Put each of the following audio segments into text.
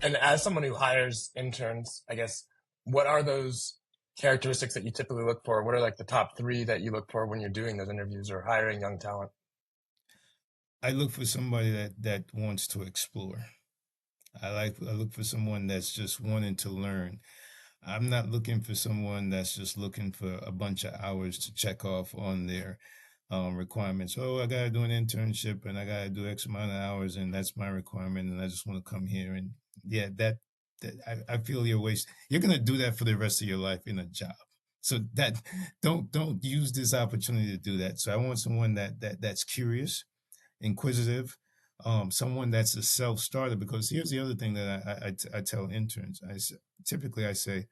And as someone who hires interns, I guess, what are those characteristics that you typically look for? What are like the top three that you look for when you're doing those interviews or hiring young talent? I look for somebody that wants to explore. I look for someone that's just wanting to learn. I'm not looking for someone that's just looking for a bunch of hours to check off on their requirements. Oh, I got to do an internship and I got to do X amount of hours, and that's my requirement, and I just want to come here. And yeah, that I feel you're waste. You're gonna do that for the rest of your life in a job. So that don't use this opportunity to do that. So I want someone that's curious, inquisitive, someone that's a self starter. Because here's the other thing that I tell interns. Typically I say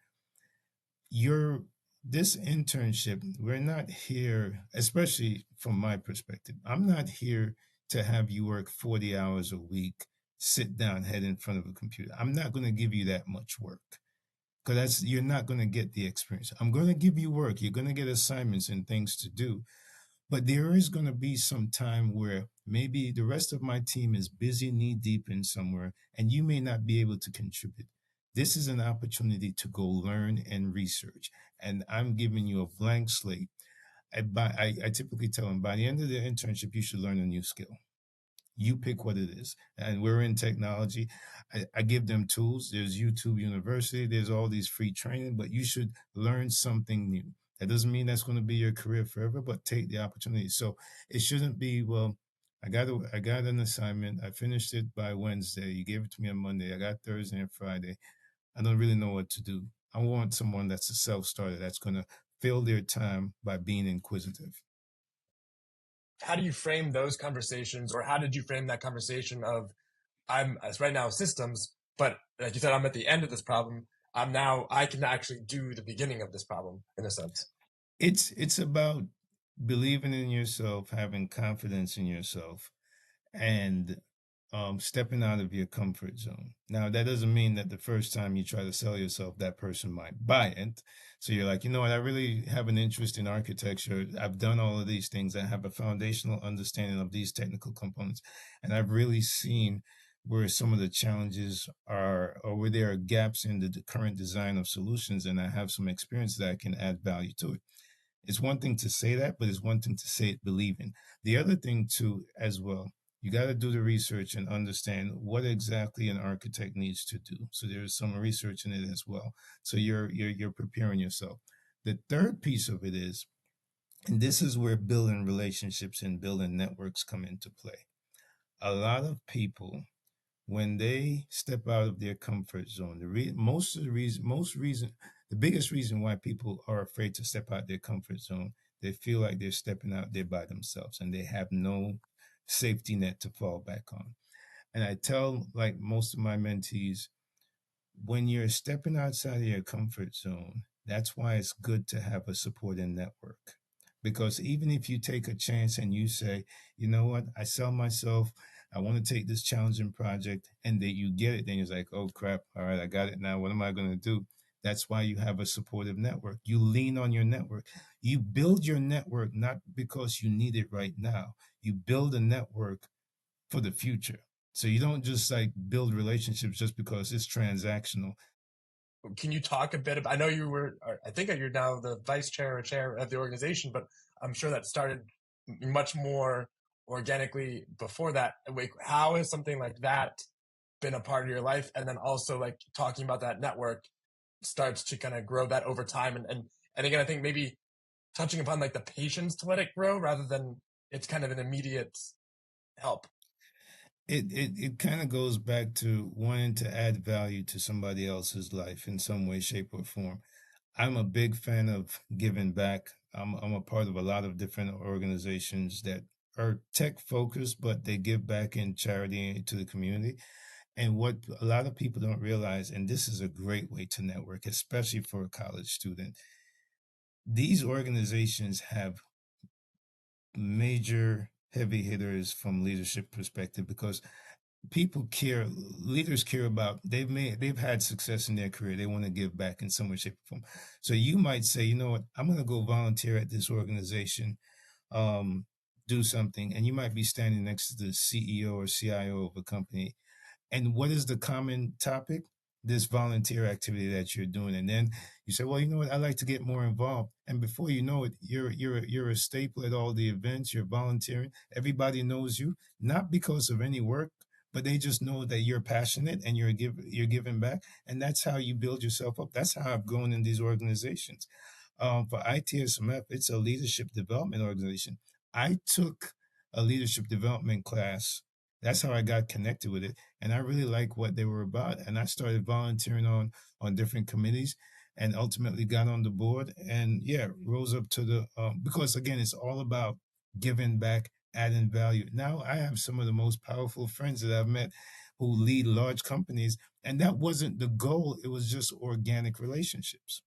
you're this internship, we're not here, especially from my perspective, I'm not here to have you work 40 hours a week, sit down, head in front of a computer. I'm not going to give you that much work because that's you're not going to get the experience. I'm going to give you work. You're going to get assignments and things to do, but there is going to be some time where maybe the rest of my team is busy knee deep in somewhere and you may not be able to contribute. This is an opportunity to go learn and research. And I'm giving you a blank slate. I typically tell them by the end of the internship, you should learn a new skill. You pick what it is. And we're in technology. I give them tools. There's YouTube University, there's all these free training, but you should learn something new. That doesn't mean that's going to be your career forever, but take the opportunity. So it shouldn't be, well, I got an assignment. I finished it by Wednesday. You gave it to me on Monday. I got Thursday and Friday. I don't really know what to do. I want someone that's a self starter that's going to fill their time by being inquisitive. How do you frame those conversations, or how did you frame that conversation of I'm as right now systems, but like you said, I'm at the end of this problem. I can actually do the beginning of this problem in a sense. It's about believing in yourself, having confidence in yourself, and stepping out of your comfort zone. Now, that doesn't mean that the first time you try to sell yourself, that person might buy it. So you're like, you know what, I really have an interest in architecture. I've done all of these things. I have a foundational understanding of these technical components. And I've really seen where some of the challenges are, or where there are gaps in the current design of solutions. And I have some experience that I can add value to it. It's one thing to say that, but it's one thing to say it believing. The other thing too, as well, you got to do the research and understand what exactly an architect needs to do. So there's some research in it as well. So you're preparing yourself. The third piece of it is, and this is where building relationships and building networks come into play. A lot of people, when they step out of their comfort zone, most of the reason, the biggest reason why people are afraid to step out their comfort zone, they feel like they're stepping out there by themselves and they have no safety net to fall back on. And I tell like most of my mentees, when you're stepping outside of your comfort zone, that's why it's good to have a supporting network. Because even if you take a chance and you say, you know what, I sell myself, I want to take this challenging project, and that you get it, then you're like, oh crap, all right, I got it now. What am I going to do? That's why you have a supportive network. You lean on your network. You build your network not because you need it right now. You build a network for the future. So you don't just like build relationships just because it's transactional. Can you talk a bit about? I know you were, I think you're now the vice chair or chair of the organization, but I'm sure that started much more organically before that. Like, how has something like that been a part of your life? And then also like talking about that network starts to kind of grow that over time. And again, I think maybe touching upon like the patience to let it grow rather than it's kind of an immediate help. It kind of goes back to wanting to add value to somebody else's life in some way, shape, or form. I'm a big fan of giving back. I'm a part of a lot of different organizations that are tech focused, but they give back in charity to the community. And what a lot of people don't realize, and this is a great way to network, especially for a college student, these organizations have major heavy hitters from leadership perspective because people care, leaders care about, they've had success in their career, they want to give back in some way, shape, or form. So you might say, you know what, I'm going to go volunteer at this organization, um do something, and you might be standing next to the CEO or CIO of a company, And what is the common topic? This volunteer activity that you're doing. And then you say, well, you know what, I'd like to get more involved. And before you know it, you're a staple at all the events, you're volunteering. Everybody knows you, not because of any work, but they just know that you're passionate and you're giving back. And that's how you build yourself up. That's how I've grown in these organizations. For ITSMF, it's a leadership development organization. I took a leadership development class. That's how I got connected with it, and I really like what they were about. And I started volunteering on different committees, and ultimately got on the board. And yeah, rose up to the because again, it's all about giving back, adding value. Now I have some of the most powerful friends that I've met who lead large companies, and that wasn't the goal. It was just organic relationships.